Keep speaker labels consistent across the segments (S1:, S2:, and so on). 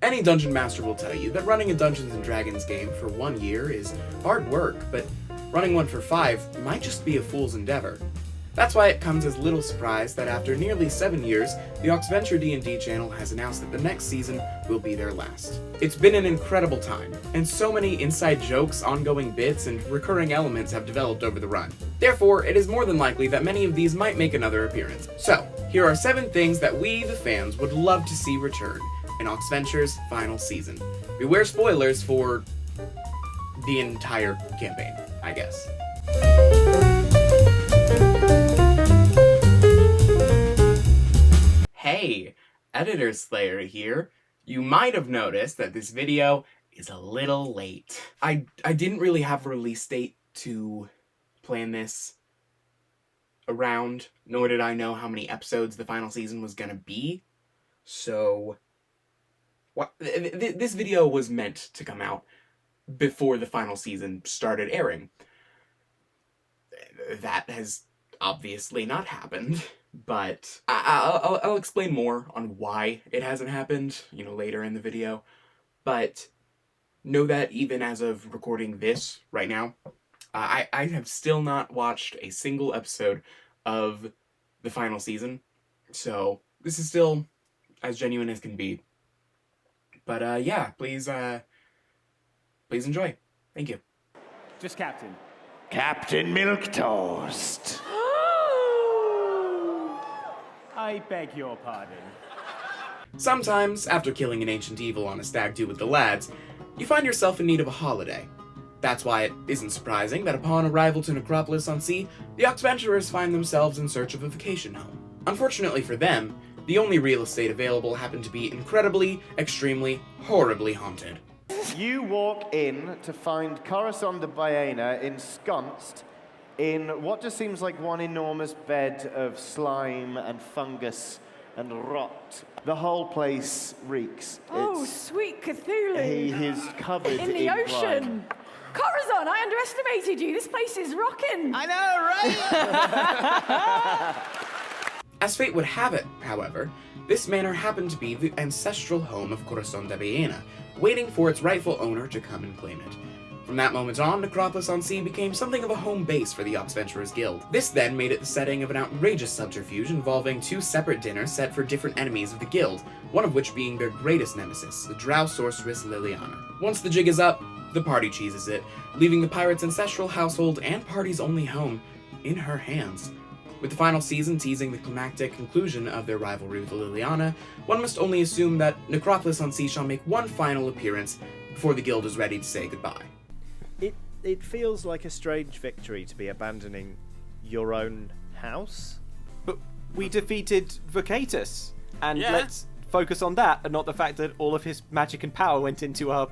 S1: Any dungeon master will tell you that running a Dungeons & Dragons game for 1 year is hard work, but running one for 5 might just be a fool's endeavor. That's why it comes as little surprise that after nearly 7 years, the Oxventure D&D channel has announced that the next season will be their last. It's been an incredible time, and so many inside jokes, ongoing bits, and recurring elements have developed over the run. Therefore, it is more than likely that many of these might make another appearance. So, here are 7 things that we, the fans, would love to see return in Oxventure's final season. Beware spoilers for the entire campaign, I guess. Hey, Editor Slayer here. You might have noticed that this video is a little late. I didn't really have a release date to plan this around, nor did I know how many episodes the final season was gonna be. So, this video was meant to come out before the final season started airing. That has obviously not happened. But I'll explain more on why it hasn't happened, later in the video. But know that even as of recording this right now, I have still not watched a single episode of the final season. So this is still as genuine as can be. But yeah, please enjoy. Thank you.
S2: Just Captain.
S3: Captain Milquetoast.
S2: I beg your pardon.
S1: Sometimes, after killing an ancient evil on a stag do with the lads, you find yourself in need of a holiday. That's why it isn't surprising that upon arrival to Necropolis-on-Sea, the Oxventurers find themselves in search of a vacation home. Unfortunately for them, the only real estate available happened to be incredibly, extremely, horribly haunted.
S3: You walk in to find Corazon de Baena ensconced in what just seems like one enormous bed of slime and fungus and rot. The whole place reeks.
S4: Oh, sweet Cthulhu!
S3: He is covered in
S4: the ocean.
S3: blood.
S4: Corazon, I underestimated you. This place is rocking.
S3: I know, right?
S1: As fate would have it, however, this manor happened to be the ancestral home of Corazon de Baena, waiting for its rightful owner to come and claim it. From that moment on, Necropolis-on-Sea became something of a home base for the Oxventurers Guild. This then made it the setting of an outrageous subterfuge involving 2 separate dinners set for different enemies of the Guild, one of which being their greatest nemesis, the drow sorceress Liliana. Once the jig is up, the party cheeses it, leaving the pirate's ancestral household and party's only home in her hands. With the final season teasing the climactic conclusion of their rivalry with Liliana, one must only assume that Necropolis-on-Sea shall make one final appearance before the Guild is ready to say goodbye.
S5: It feels like a strange victory to be abandoning your own house.
S6: But we defeated Vocatus, and let's focus on that, and not the fact that all of his magic and power went into our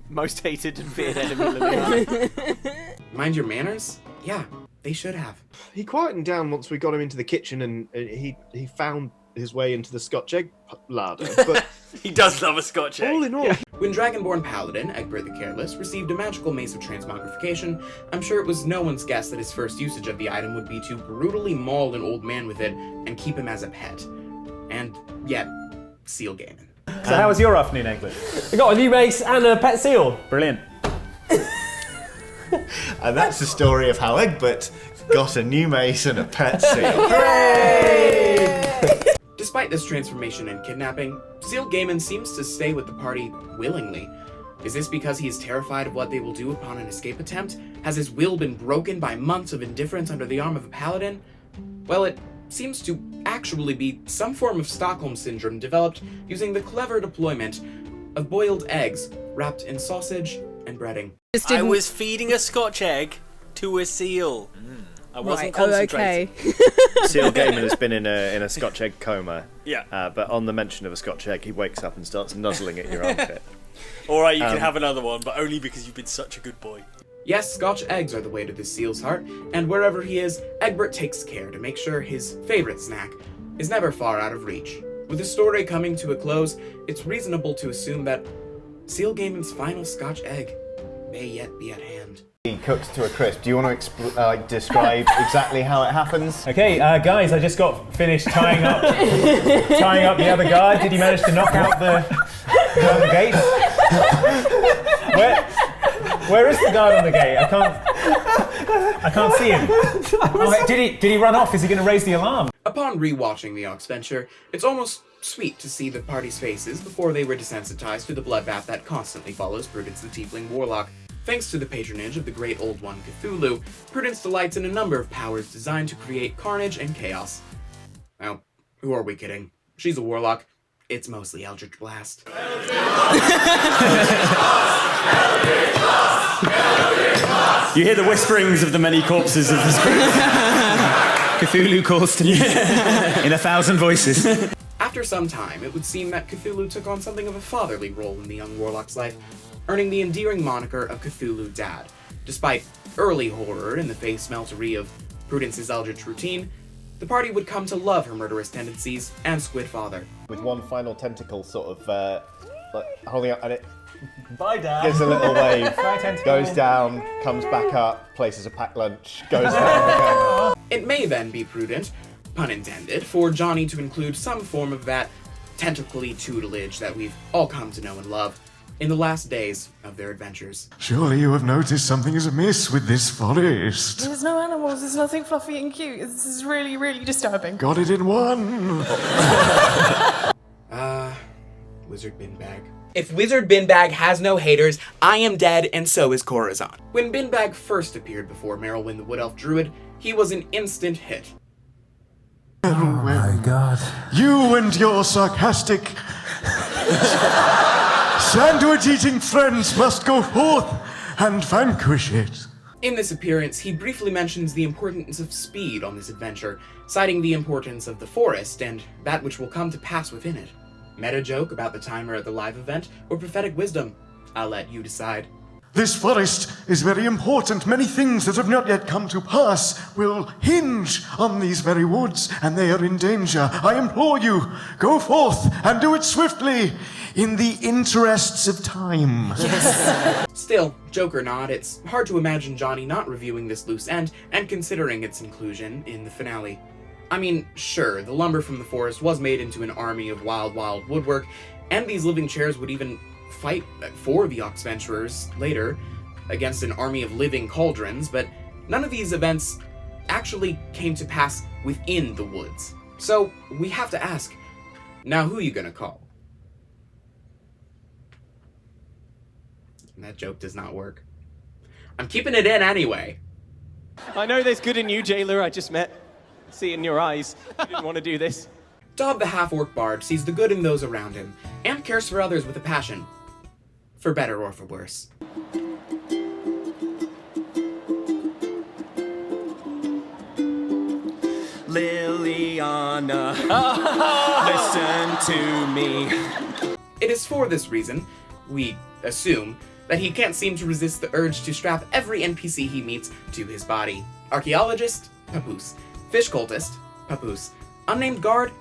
S6: most hated and feared enemy, Liliana.
S1: Mind your manners? Yeah, they should have.
S7: He quietened down once we got him into the kitchen, and he found his way into the Scotch egg larder. But
S6: he does love a Scotch egg.
S7: All in all,
S1: when Dragonborn Paladin, Egbert the Careless, received a magical mace of transmogrification, I'm sure it was no one's guess that his first usage of the item would be to brutally maul an old man with it and keep him as a pet. And yet, seal gaming.
S2: So how was your afternoon, Egbert?
S8: I got a new mace and a pet seal.
S2: Brilliant.
S3: And that's the story of how Egbert got a new mace and a pet seal.
S1: Hooray! Despite this transformation and kidnapping, Seal Gaiman seems to stay with the party willingly. Is this because he is terrified of what they will do upon an escape attempt? Has his will been broken by months of indifference under the arm of a paladin? Well, it seems to actually be some form of Stockholm Syndrome developed using the clever deployment of boiled eggs wrapped in sausage and breading.
S6: I was feeding a Scotch egg to a seal. I wasn't concentrating.
S4: Okay.
S5: Seal Gaiman has been in a Scotch egg coma.
S6: Yeah.
S5: But on the mention of a Scotch egg, he wakes up and starts nuzzling at your armpit.
S6: Alright, you can have another one, but only because you've been such a good boy.
S1: Yes, Scotch eggs are the way to this seal's heart, and wherever he is, Egbert takes care to make sure his favorite snack is never far out of reach. With the story coming to a close, it's reasonable to assume that Seal Gaiman's final Scotch egg may yet be at hand.
S3: Cooked to a crisp. Do you want to describe exactly how it happens?
S2: Okay, guys, I just got finished tying up the other guard. Did you manage to knock out the Guard on the gate? Where is the guard on the gate? I can't see him. Oh, wait, did he run off? Is he going to raise the alarm?
S1: Upon rewatching the Oxventure, it's almost sweet to see the party's faces before they were desensitized to the bloodbath that constantly follows Prudence the Tiefling Warlock. Thanks to the patronage of the Great Old One Cthulhu, Prudence delights in a number of powers designed to create carnage and chaos. Well, who are we kidding? She's a warlock. It's mostly Eldritch Blast.
S9: You hear the whisperings of the many corpses of this group. Cthulhu calls to me in 1,000 voices.
S1: After some time, it would seem that Cthulhu took on something of a fatherly role in the young warlock's life, earning the endearing moniker of Cthulhu Dad. Despite early horror in the face meltery of Prudence's eldritch routine, the party would come to love her murderous tendencies and Squid Father.
S5: With one final tentacle sort of like holding up, and it
S8: Bye, Dad.
S5: gives a little wave,
S2: Bye, tentacle.
S5: goes down, comes back up, places a packed lunch, goes down again.
S1: It may then be prudent, pun intended, for Johnny to include some form of that tentacly tutelage that we've all come to know and love in the last days of their adventures.
S10: Surely you have noticed something is amiss with this forest.
S4: There's no animals, there's nothing fluffy and cute. This is really, really disturbing.
S10: Got it in one.
S1: Wizard Binbag. If Wizard Binbag has no haters, I am dead and so is Corazon. When Binbag first appeared before Merylwyn the Wood Elf Druid, he was an instant hit.
S10: Oh my God. You and your sarcastic sandwich-eating friends must go forth and vanquish it.
S1: In this appearance, he briefly mentions the importance of speed on this adventure, citing the importance of the forest and that which will come to pass within it. Meta joke about the timer at the live event, or prophetic wisdom? I'll let you decide.
S10: This forest is very important. Many things that have not yet come to pass will hinge on these very woods, and they are in danger. I implore you, go forth and do it swiftly, in the interests of time.
S1: Yes. Still, joke or not, it's hard to imagine Johnny not reviewing this loose end and considering its inclusion in the finale. I mean, sure, the lumber from the forest was made into an army of wild woodwork, and these living chairs would even fight for the Oxventurers later against an army of living cauldrons, but none of these events actually came to pass within the woods. So, we have to ask, now who are you gonna call? And that joke does not work. I'm keeping it in anyway.
S6: I know there's good in you, jailer I just met. See it in your eyes. You didn't want to do this.
S1: Dob the half-orc bard sees the good in those around him, and cares for others with a passion. For better or for worse.
S9: Liliana, listen to me.
S1: It is for this reason, we assume, that he can't seem to resist the urge to strap every NPC he meets to his body. Archaeologist? Papoose. Fish cultist? Papoose. Unnamed guard?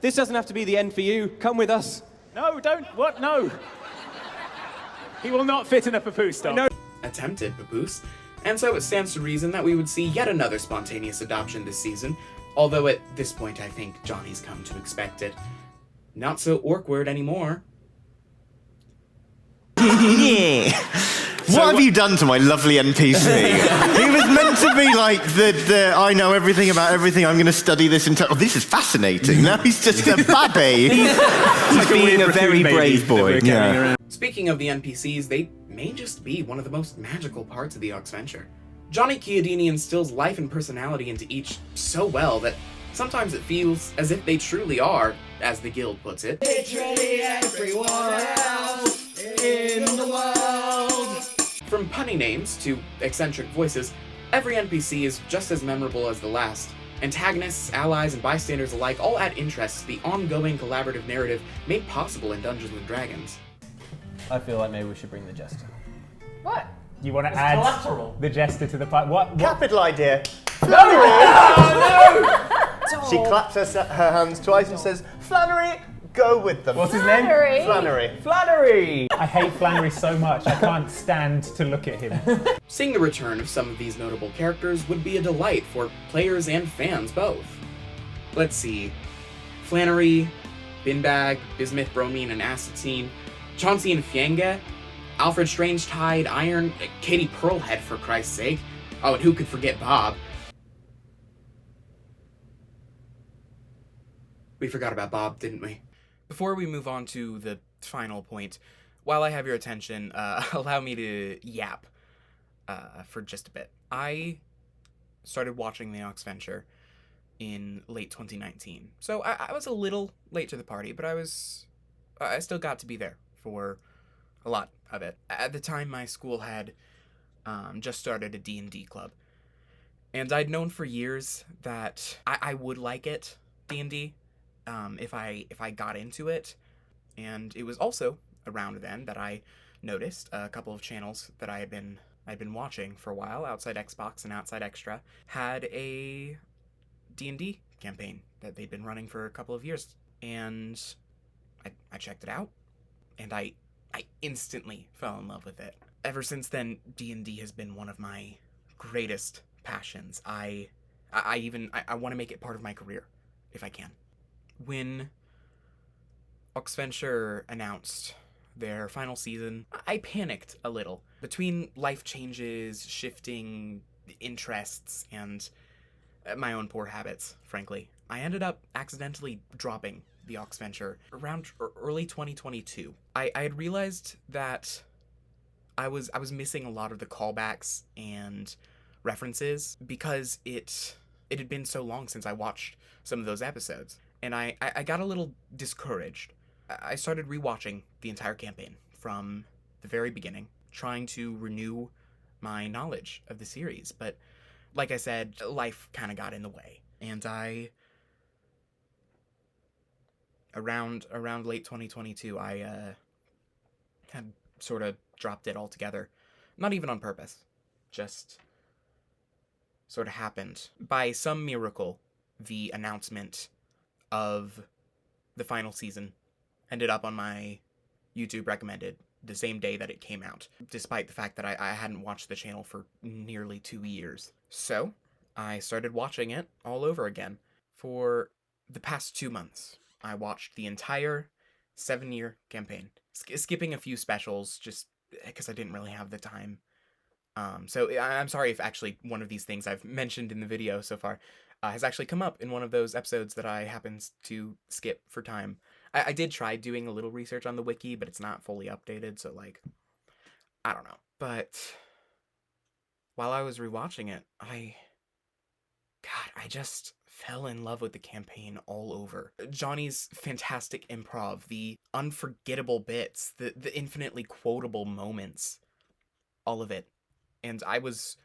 S6: This doesn't have to be the end for you. Come with us.
S2: No, don't. What? No. He will not fit in a papoose style. No.
S1: Attempted papoose. And so it stands to reason that we would see yet another spontaneous adoption this season, although at this point I think Johnny's come to expect it. Not so awkward anymore.
S3: What have you done to my lovely NPC? He was meant to be like the I know everything about everything, I'm going to study this entire... Oh, this is fascinating. Now he's just a babby. He's being a very brave boy. Yeah.
S1: Speaking of the NPCs, they may just be one of the most magical parts of the Oxventure. Johnny Chiodini instills life and personality into each so well that sometimes it feels as if they truly are, as the guild puts it, literally everyone else in the world. From punny names to eccentric voices, every NPC is just as memorable as the last. Antagonists, allies, and bystanders alike all add interest to the ongoing collaborative narrative made possible in Dungeons & Dragons.
S8: I feel like maybe we should bring the jester.
S4: What?
S2: You want to add the jester to the party? What?
S5: Capital idea.
S2: Flannery!
S5: She claps her hands twice and says, Flannery, go with them.
S2: What's his name?
S5: Flannery.
S2: Flannery! I hate Flannery so much, I can't stand to look at him.
S1: Seeing the return of some of these notable characters would be a delight for players and fans both. Let's see. Flannery, Binbag, Bismuth, Bromine, and Acetine. Chauncey and Fienge, Alfred Strangetide, Iron, Katie Pearlhead, for Christ's sake. Oh, and who could forget Bob? We forgot about Bob, didn't we? Before we move on to the final point, while I have your attention, allow me to yap for just a bit. I started watching the Oxventure in late 2019. So I was a little late to the party, but I still got to be there for a lot of it. At the time, my school had just started a D&D club. And I'd known for years that I would like it, D&D, if I got into it. And it was also around then that I noticed a couple of channels that I'd been watching for a while, Outside Xbox and Outside Extra, had a D&D campaign that they'd been running for a couple of years. And I checked it out, and I instantly fell in love with it. Ever since then, D&D has been one of my greatest passions. I want to make it part of my career, if I can. When Oxventure announced their final season, I panicked a little. Between life changes, shifting interests, and my own poor habits, frankly, I ended up accidentally dropping the Oxventure around early 2022. I had realized that I was missing a lot of the callbacks and references because it had been so long since I watched some of those episodes, and I got a little discouraged. I started rewatching the entire campaign from the very beginning, trying to renew my knowledge of the series, but like I said, life kind of got in the way, and around late 2022, I had sort of dropped it altogether. Not even on purpose, just sort of happened. By some miracle, the announcement of the final season ended up on my YouTube recommended the same day that it came out, despite the fact that I hadn't watched the channel for nearly 2 years. So I started watching it all over again. For the past 2 months, I watched the entire 7-year campaign, skipping a few specials just because I didn't really have the time. So I'm sorry if actually one of these things I've mentioned in the video so far has actually come up in one of those episodes that I happened to skip for time. I did try doing a little research on the wiki, but it's not fully updated, so like, I don't know. But while I was rewatching it, I just fell in love with the campaign all over. Johnny's fantastic improv, the unforgettable bits, the infinitely quotable moments, all of it. And I was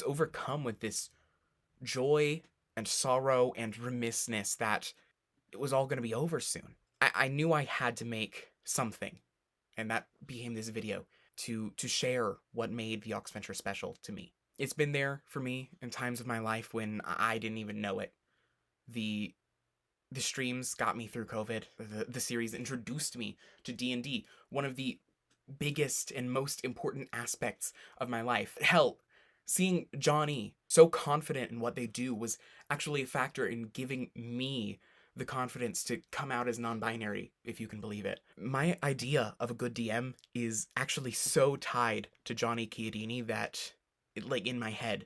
S1: overcome with this joy and sorrow and remissness that it was all going to be over soon. I knew I had to make something, and that became this video to share what made the Oxventure special to me. It's been there for me in times of my life when I didn't even know it. The streams got me through COVID. The series introduced me to D&D, one of the biggest and most important aspects of my life. Hell, seeing Johnny so confident in what they do was actually a factor in giving me the confidence to come out as non-binary, if you can believe it. My idea of a good DM is actually so tied to Johnny Chiodini that, like, in my head,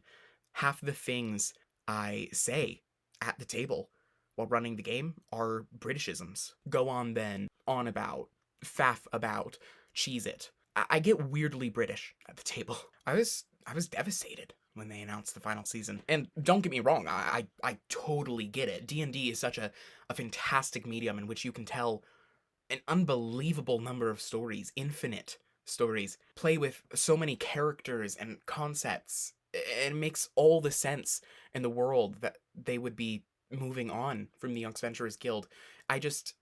S1: half the things I say at the table while running the game are Britishisms. Go on then, on about, faff about, cheese it. I get weirdly British at the table. I was devastated when they announced the final season. And don't get me wrong, I totally get it. D&D is such a fantastic medium in which you can tell an unbelievable number of stories, infinite stories, play with so many characters and concepts. It makes all the sense in the world that they would be moving on from the Oxventurers Guild. I just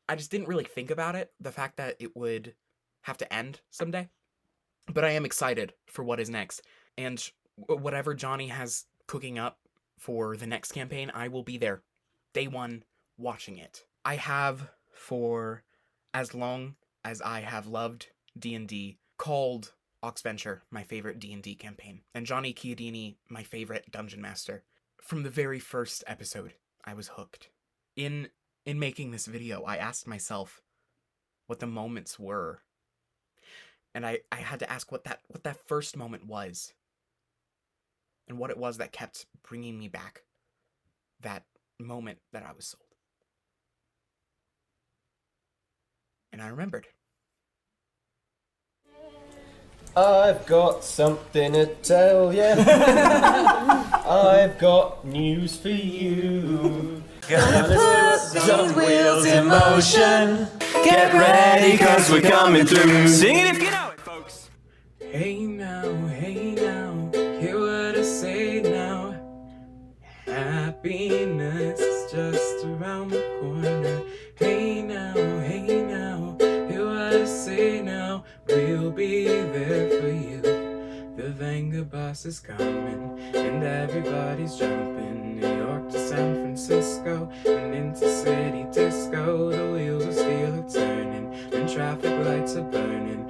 S1: didn't really think about it, the fact that it would have to end someday. But I am excited for what is next. And whatever Johnny has cooking up for the next campaign, I will be there, day one, watching it. I have, for as long as I have loved D&D, called Oxventure my favorite D&D campaign, and Johnny Chiodini my favorite dungeon master. From the very first episode, I was hooked. In making this video, I asked myself, what the moments were. And I had to ask what that first moment was. And what it was that kept bringing me back that moment that I was sold. And I remembered.
S8: I've got something to tell you. I've got news for you. Gonna put some wheels in motion. Get ready, cause we're coming through.
S6: Sing it if you know it, folks.
S1: Hey now, hear what I say now. Happiness is just around the corner. Hey now, hear what I say now. We'll be there for you. The Venga bus is coming, and everybody's jumping. New York to San Francisco, and into city disco. The wheels of steel are turning, and traffic lights are burning.